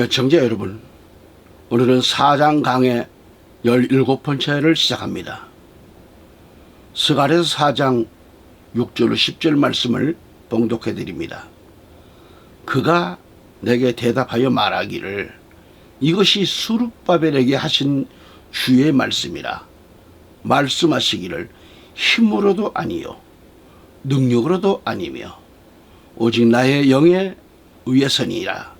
청자 여러분, 오늘은 4장 강의 17번째를 시작합니다. 스가랴서 4장 6절 10절 말씀을 봉독해 드립니다. 그가 내게 대답하여 말하기를 이것이 스룹바벨에게 하신 주의 말씀이라. 말씀하시기를 힘으로도 아니요 능력으로도 아니며 오직 나의 영에 의해서니라.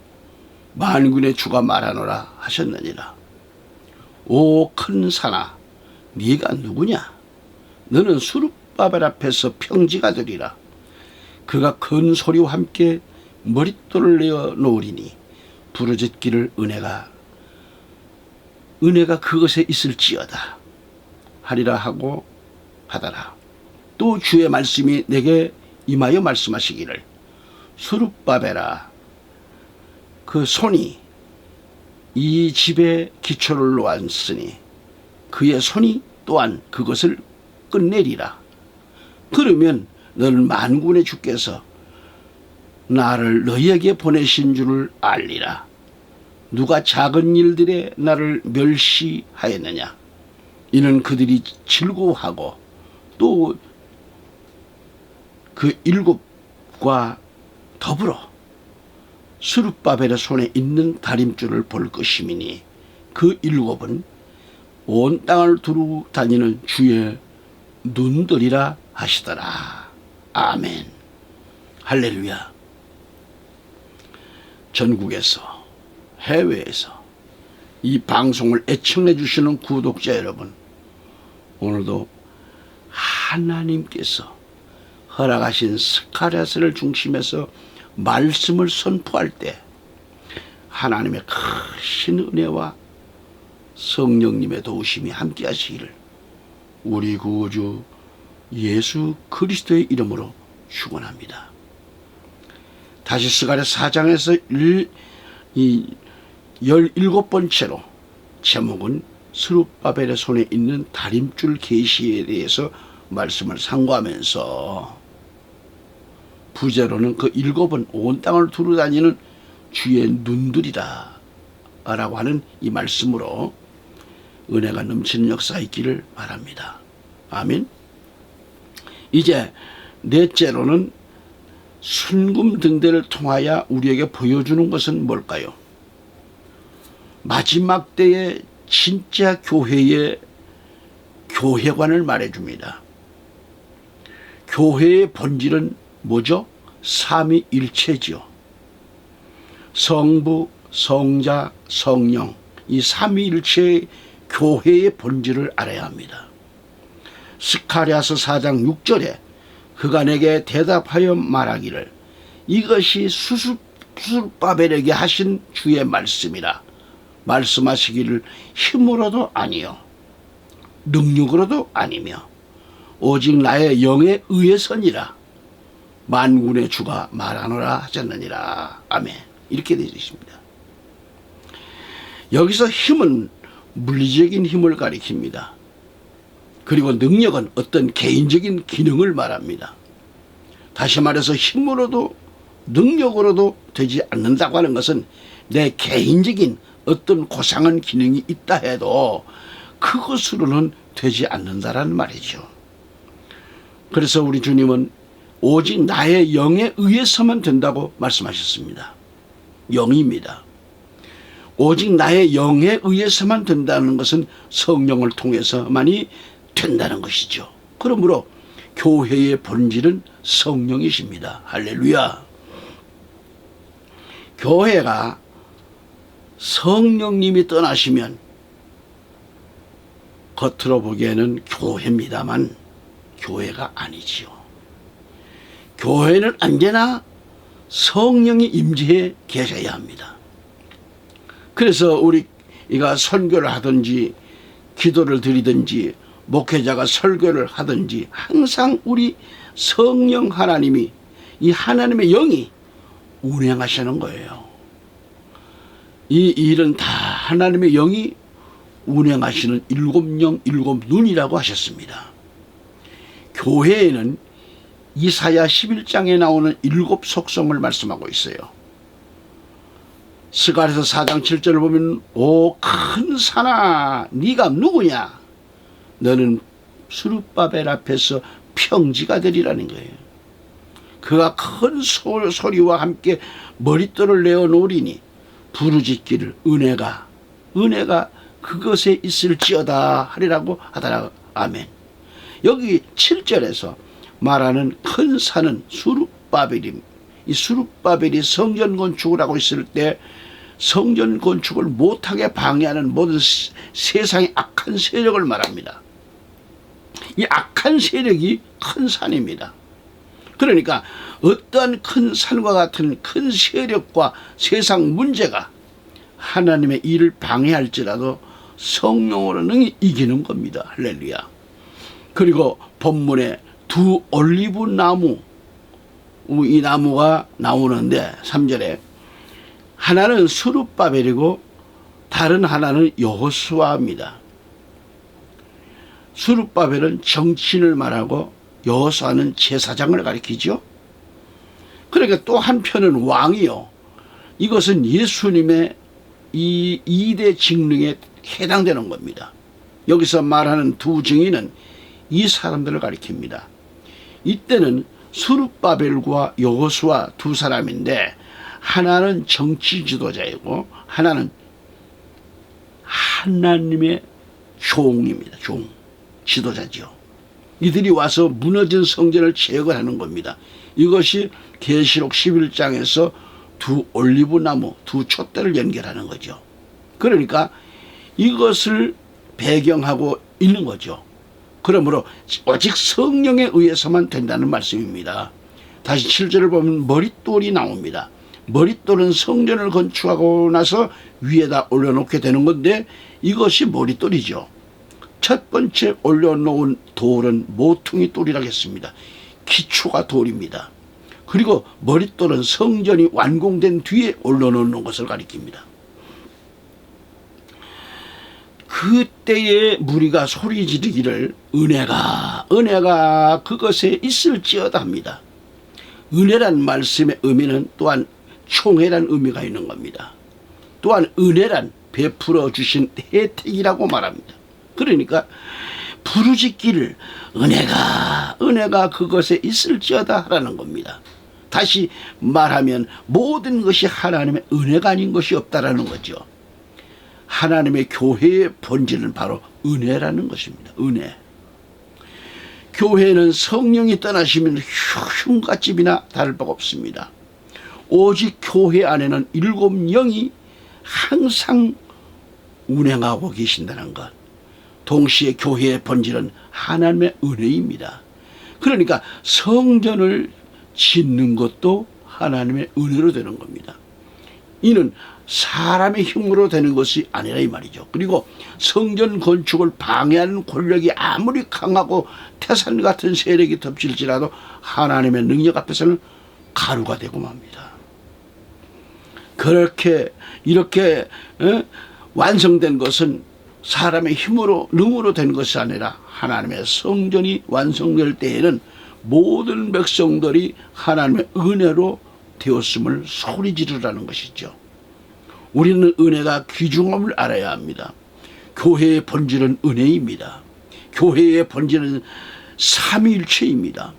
만군의 주가 말하노라 하셨느니라. 오 큰 산아, 네가 누구냐? 너는 스룹바벨 앞에서 평지가 되리라. 그가 큰 소리와 함께 머릿돌을 내어 놓으리니 부르짖기를 은혜가 그것에 있을지어다 하리라 하고 하더라. 또 주의 말씀이 내게 임하여 말씀하시기를 스룹바벨아, 그 손이 이 집에 기초를 놓았으니 그의 손이 또한 그것을 끝내리라. 그러면 너는 만군의 주께서 나를 너희에게 보내신 줄을 알리라. 누가 작은 일들에 나를 멸시하였느냐? 이는 그들이 즐거워하고 또 그 일곱과 더불어 스룹바벨의 손에 있는 다림줄을 볼 것이미니 그 일곱은 온 땅을 두루 다니는 주의 눈들이라 하시더라. 아멘. 할렐루야. 전국에서 해외에서 이 방송을 애청해 주시는 구독자 여러분, 오늘도 하나님께서 허락하신 스가랴서를 중심해서 말씀을 선포할 때 하나님의 크신 은혜와 성령님의 도우심이 함께 하시기를 우리 구주 예수 그리스도의 이름으로 축원합니다. 다시 스가랴 4장에서 17번째로 제목은 스룹바벨의 손에 있는 다림줄 계시에 대해서 말씀을 상고하면서 부제로는 그 일곱은 온 땅을 두루 다니는 주의 눈들이다 라고 하는 이 말씀으로 은혜가 넘치는 역사가 있기를 바랍니다. 아멘. 이제 넷째로는 순금 등대를 통하여 우리에게 보여주는 것은 뭘까요? 마지막 때의 진짜 교회의 교회관을 말해줍니다. 교회의 본질은 뭐죠? 삼위일체지요. 성부, 성자, 성령, 이 삼위일체의 교회의 본질을 알아야 합니다. 스가랴서 4장 6절에 그가 내게 대답하여 말하기를 이것이 스룹바벨에게 하신 주의 말씀이라. 말씀하시기를 힘으로도 아니요 능력으로도 아니며 오직 나의 영에 의해서니라. 만군의 주가 말하노라 하셨느니라. 아멘. 이렇게 되어 있습니다. 여기서 힘은 물리적인 힘을 가리킵니다. 그리고 능력은 어떤 개인적인 기능을 말합니다. 다시 말해서 힘으로도 능력으로도 되지 않는다고 하는 것은 내 개인적인 어떤 고상한 기능이 있다 해도 그것으로는 되지 않는다라는 말이죠. 그래서 우리 주님은 오직 나의 영에 의해서만 된다고 말씀하셨습니다. 영입니다. 오직 나의 영에 의해서만 된다는 것은 성령을 통해서만이 된다는 것이죠. 그러므로 교회의 본질은 성령이십니다. 할렐루야. 교회가 성령님이 떠나시면 겉으로 보기에는 교회입니다만 교회가 아니지요. 교회는 언제나 성령이 임재해 계셔야 합니다. 그래서 우리가 선교를 하든지 기도를 드리든지 목회자가 설교를 하든지 항상 우리 성령 하나님이 이 하나님의 영이 운행하시는 거예요. 이 일은 다 하나님의 영이 운행하시는 일곱 영 일곱 눈이라고 하셨습니다. 교회에는 이사야 11장에 나오는 일곱 속성을 말씀하고 있어요. 스가랴서 4장 7절을 보면 오 큰 산아 네가 누구냐? 너는 스룹바벨 앞에서 평지가 되리라는 거예요. 그가 큰 소리와 함께 머릿돌을 내어놓으리니 부르짖기를 은혜가 그것에 있을지어다 하리라고 하더라. 아멘. 여기 7절에서 말하는 큰 산은 스룹바벨입니다. 이 스룹바벨이 성전 건축을 하고 있을 때 성전 건축을 못하게 방해하는 모든 세상의 악한 세력을 말합니다. 이 악한 세력이 큰 산입니다. 그러니까 어떠한 큰 산과 같은 큰 세력과 세상 문제가 하나님의 일을 방해할지라도 성령으로 능히 이기는 겁니다. 할렐루야. 그리고 본문에 두 올리브 나무, 이 나무가 나오는데 3절에 하나는 스룹바벨이고 다른 하나는 여호수아입니다. 스룹바벨은 정치인을 말하고 여호수아는 제사장을 가리키죠. 그러니까 또 한편은 왕이요. 이것은 예수님의 이 2대 직능에 해당되는 겁니다. 여기서 말하는 두 증인은 이 사람들을 가리킵니다. 이때는 스룹바벨과 여호수아 두 사람인데 하나는 정치 지도자이고 하나는 하나님의 종입니다. 종, 지도자죠. 이들이 와서 무너진 성전을 재건하는 겁니다. 이것이 계시록 11장에서 두 올리브나무, 두 촛대를 연결하는 거죠. 그러니까 이것을 배경하고 있는 거죠. 그러므로 오직 성령에 의해서만 된다는 말씀입니다. 다시 7절을 보면 머릿돌이 나옵니다. 머릿돌은 성전을 건축하고 나서 위에다 올려놓게 되는 건데 이것이 머릿돌이죠. 첫 번째 올려놓은 돌은 모퉁이 돌이라고 했습니다. 기초가 돌입니다. 그리고 머릿돌은 성전이 완공된 뒤에 올려놓는 것을 가리킵니다. 그때에 무리가 소리 지르기를 은혜가 그것에 있을지어다 합니다. 은혜란 말씀의 의미는 또한 총회란 의미가 있는 겁니다. 또한 은혜란 베풀어 주신 혜택이라고 말합니다. 그러니까 부르짖기를 은혜가 그것에 있을지어다 하라는 겁니다. 다시 말하면 모든 것이 하나님의 은혜가 아닌 것이 없다라는 거죠. 하나님의 교회의 본질은 바로 은혜라는 것입니다. 은혜. 교회는 성령이 떠나시면 흉가집이나 다를 바가 없습니다. 오직 교회 안에는 7영이 항상 운행하고 계신다는 것. 동시에 교회의 본질은 하나님의 은혜입니다. 그러니까 성전을 짓는 것도 하나님의 은혜로 되는 겁니다. 이는 사람의 힘으로 되는 것이 아니라 이 말이죠. 그리고 성전 건축을 방해하는 권력이 아무리 강하고 태산 같은 세력이 덮칠지라도 하나님의 능력 앞에서는 가루가 되고 맙니다. 그렇게 이렇게 완성된 것은 사람의 힘으로 능으로 된 것이 아니라 하나님의 성전이 완성될 때에는 모든 백성들이 하나님의 은혜로 되었음을 소리 지르라는 것이죠. 우리는 은혜가 귀중함을 알아야 합니다. 교회의 본질은 은혜입니다. 교회의 본질은 삼위일체입니다.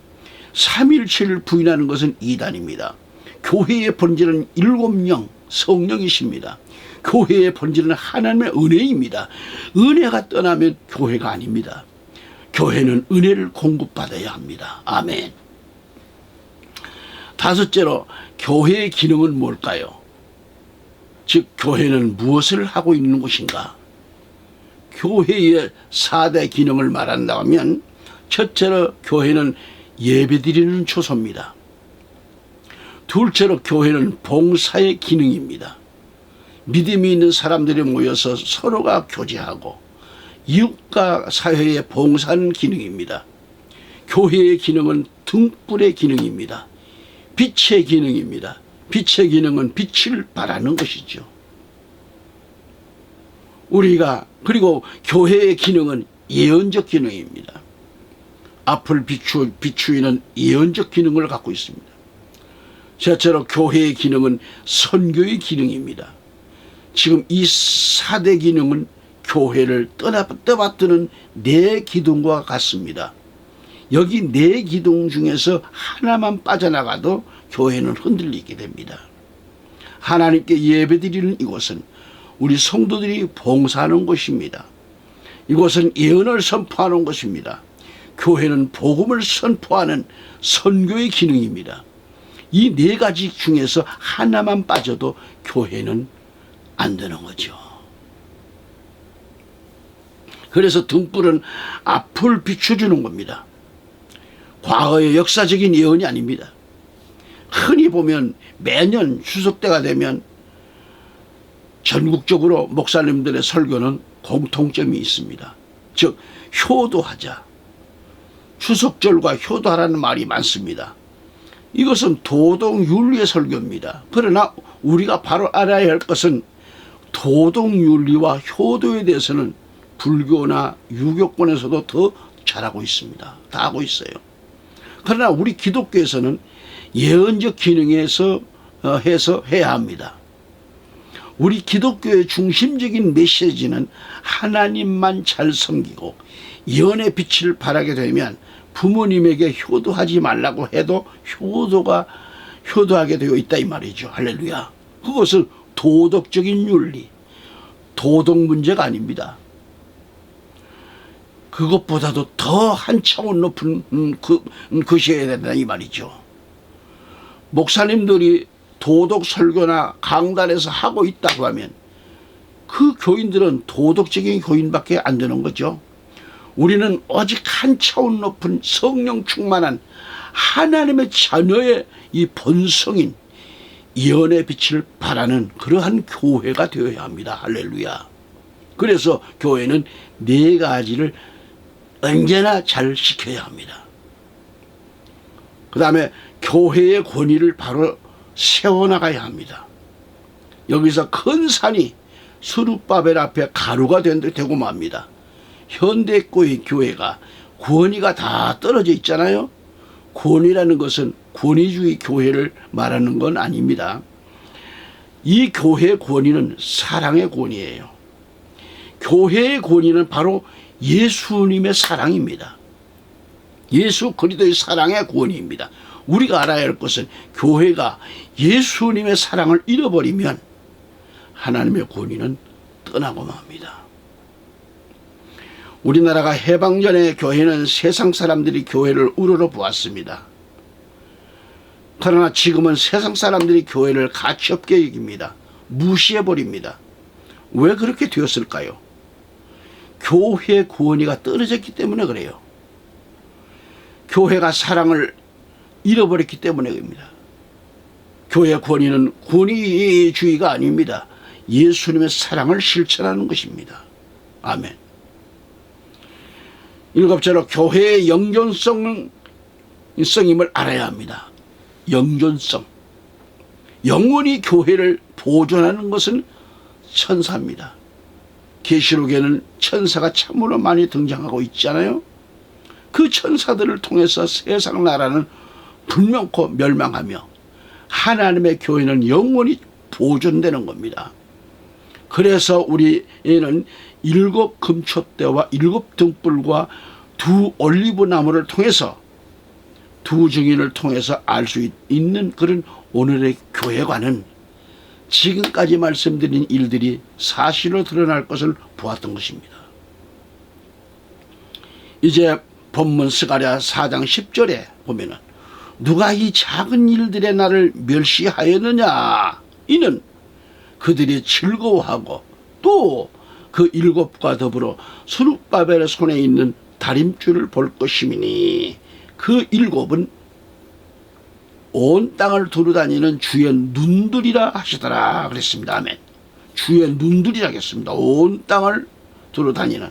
삼위일체를 부인하는 것은 이단입니다. 교회의 본질은 7영 성령이십니다. 교회의 본질은 하나님의 은혜입니다. 은혜가 떠나면 교회가 아닙니다. 교회는 은혜를 공급받아야 합니다. 아멘. 다섯째로 교회의 기능은 뭘까요? 즉 교회는 무엇을 하고 있는 곳인가? 교회의 4대 기능을 말한다면 첫째로 교회는 예배드리는 초소입니다. 둘째로 교회는 봉사의 기능입니다. 믿음이 있는 사람들이 모여서 서로가 교제하고 이웃과 사회에 봉사하는 기능입니다. 교회의 기능은 등불의 기능입니다. 빛의 기능입니다. 빛의 기능은 빛을 발하는 것이죠. 그리고 교회의 기능은 예언적 기능입니다. 앞을 비추이는 예언적 기능을 갖고 있습니다. 셋째로 교회의 기능은 선교의 기능입니다. 지금 이 4대 기능은 교회를 떠받드는 네 기둥과 같습니다. 여기 네 기둥 중에서 하나만 빠져나가도 교회는 흔들리게 됩니다. 하나님께 예배드리는 이곳은 우리 성도들이 봉사하는 곳입니다. 이곳은 예언을 선포하는 곳입니다. 교회는 복음을 선포하는 선교의 기능입니다. 이 네 가지 중에서 하나만 빠져도 교회는 안 되는 거죠. 그래서 등불은 앞을 비춰주는 겁니다. 과거의 역사적인 예언이 아닙니다. 흔히 보면 매년 추석 때가 되면 전국적으로 목사님들의 설교는 공통점이 있습니다. 즉 효도하자. 추석절과 효도하라는 말이 많습니다. 이것은 도덕윤리의 설교입니다. 그러나 우리가 바로 알아야 할 것은 도덕윤리와 효도에 대해서는 불교나 유교권에서도 더 잘하고 있습니다. 다 하고 있어요. 그러나 우리 기독교에서는 예언적 기능에서 해서 해야 합니다. 우리 기독교의 중심적인 메시지는 하나님만 잘 섬기고 예언의 빛을 발하게 되면 부모님에게 효도하지 말라고 해도 효도하게 되어 있다 이 말이죠. 할렐루야. 그것은 도덕적인 윤리, 도덕 문제가 아닙니다. 그것보다도 더 한 차원 높은 것이어야 된다 이 말이죠. 목사님들이 도덕 설교나 강단에서 하고 있다고 하면 그 교인들은 도덕적인 교인밖에 안 되는 거죠. 우리는 오직 한 차원 높은 성령 충만한 하나님의 자녀의 이 본성인 예언의 빛을 발하는 그러한 교회가 되어야 합니다. 할렐루야. 그래서 교회는 네 가지를 언제나 잘 지켜야 합니다. 그 다음에 교회의 권위를 바로 세워나가야 합니다. 여기서 큰 산이 스룹바벨 앞에 가루가 되고 맙니다. 현대 교회가 권위가 다 떨어져 있잖아요. 권위라는 것은 권위주의 교회를 말하는 건 아닙니다. 이 교회의 권위는 사랑의 권위예요. 교회의 권위는 바로 예수님의 사랑입니다. 예수 그리스도의 사랑의 권위입니다. 우리가 알아야 할 것은 교회가 예수님의 사랑을 잃어버리면 하나님의 권위는 떠나고 맙니다. 우리나라가 해방 전에 교회는 세상 사람들이 교회를 우러러 보았습니다. 그러나 지금은 세상 사람들이 교회를 가치없게 여깁니다. 무시해버립니다. 왜 그렇게 되었을까요? 교회의 권위가 떨어졌기 때문에 그래요. 교회가 사랑을 잃어버렸기 때문에 그럽니다. 교회의 권위는 권위주의가 아닙니다. 예수님의 사랑을 실천하는 것입니다. 아멘. 일곱째로 교회의 영존성임을 알아야 합니다. 영존성. 영원히 교회를 보존하는 것은 천사입니다. 계시록에는 천사가 참으로 많이 등장하고 있잖아요. 그 천사들을 통해서 세상 나라는 불명코 멸망하며 하나님의 교회는 영원히 보존되는 겁니다. 그래서 우리는 7 금초대와 7 등불과 2 올리브 나무를 통해서 2 증인을 통해서 알 수 있는 그런 오늘의 교회관은 지금까지 말씀드린 일들이 사실로 드러날 것을 보았던 것입니다. 이제 본문 스가랴 4장 10절에 보면은 누가 이 작은 일들의 나를 멸시하였느냐, 이는 그들이 즐거워하고 또 그 7과 더불어 스룹바벨의 손에 있는 다림줄을 볼 것이미니 그 7은 온 땅을 두루다니는 주의 눈들이라 하시더라 그랬습니다. 아멘. 주의 눈들이라 하겠습니다. 온 땅을 두루다니는.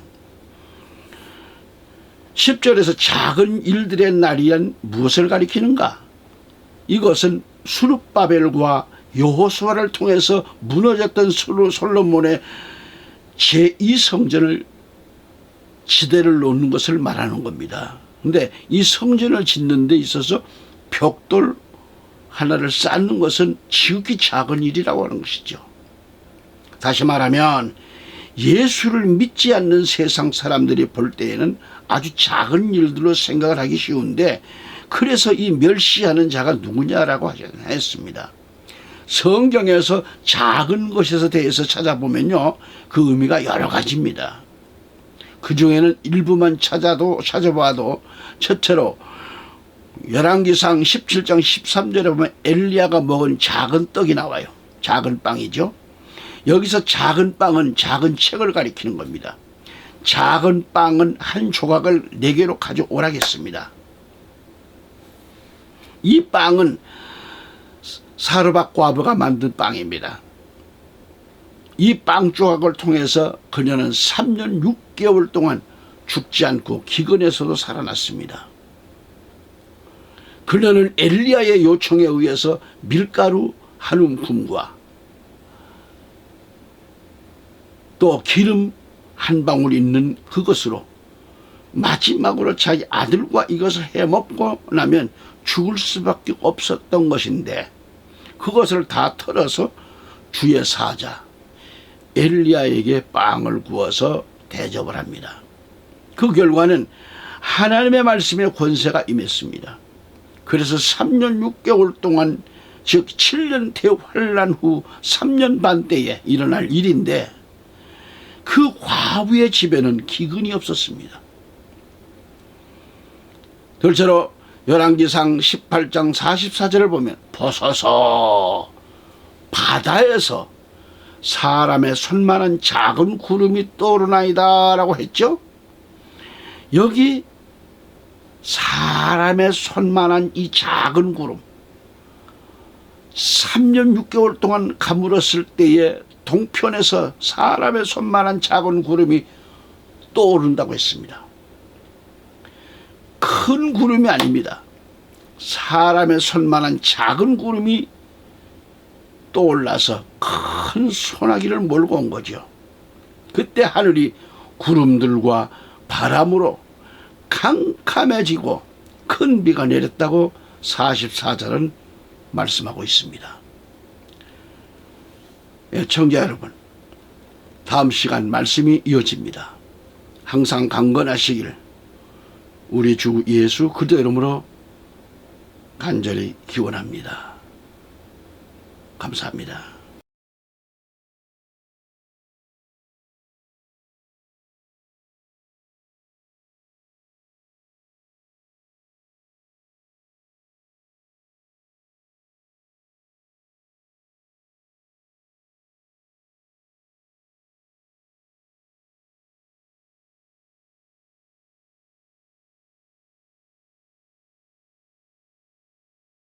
10절에서 작은 일들의 날이란 무엇을 가리키는가? 이것은 스룹바벨과 여호수아를 통해서 무너졌던 솔로몬의 제2성전을 지대를 놓는 것을 말하는 겁니다. 근데 이 성전을 짓는 데 있어서 벽돌 하나를 쌓는 것은 지극히 작은 일이라고 하는 것이죠. 다시 말하면 예수를 믿지 않는 세상 사람들이 볼 때에는 아주 작은 일들로 생각을 하기 쉬운데, 그래서 이 멸시하는 자가 누구냐라고 했습니다. 성경에서 작은 것에 대해서 찾아보면요, 그 의미가 여러 가지입니다. 그 중에는 일부만 찾아봐도 첫째로 열왕기상 17장 13절에 보면 엘리야가 먹은 작은 떡이 나와요. 작은 빵이죠. 여기서 작은 빵은 작은 책을 가리키는 겁니다. 작은 빵은 한 조각을 4개로 가져오라겠습니다. 이 빵은 사르밧 과부가 만든 빵입니다. 이 빵 조각을 통해서 그녀는 3년 6개월 동안 죽지 않고 기근에서도 살아났습니다. 그녀는 엘리야의 요청에 의해서 밀가루 한 움큼과 또 기름 한 방울 있는 그것으로 마지막으로 자기 아들과 이것을 해먹고 나면 죽을 수밖에 없었던 것인데, 그것을 다 털어서 주의 사자 엘리야에게 빵을 구워서 대접을 합니다. 그 결과는 하나님의 말씀의 권세가 임했습니다. 그래서 3년 6개월 동안, 즉 7년 대환란 후 3년 반 때에 일어날 일인데, 그 과부의 집에는 기근이 없었습니다. 둘째로 열왕기상 18장 44절을 보면 보소서 바다에서 사람의 손만한 작은 구름이 떠오르나이다 라고 했죠. 여기 사람의 손만한 이 작은 구름, 3년 6개월 동안 가물었을 때에 동편에서 사람의 손만한 작은 구름이 떠오른다고 했습니다. 큰 구름이 아닙니다. 사람의 손만한 작은 구름이 떠올라서 큰 소나기를 몰고 온 거죠. 그때 하늘이 구름들과 바람으로 캄캄해지고 큰 비가 내렸다고 44절은 말씀하고 있습니다. 청자 여러분, 다음 시간 말씀이 이어집니다. 항상 강건하시길 우리 주 예수 그리스도 이름으로 간절히 기원합니다. 감사합니다.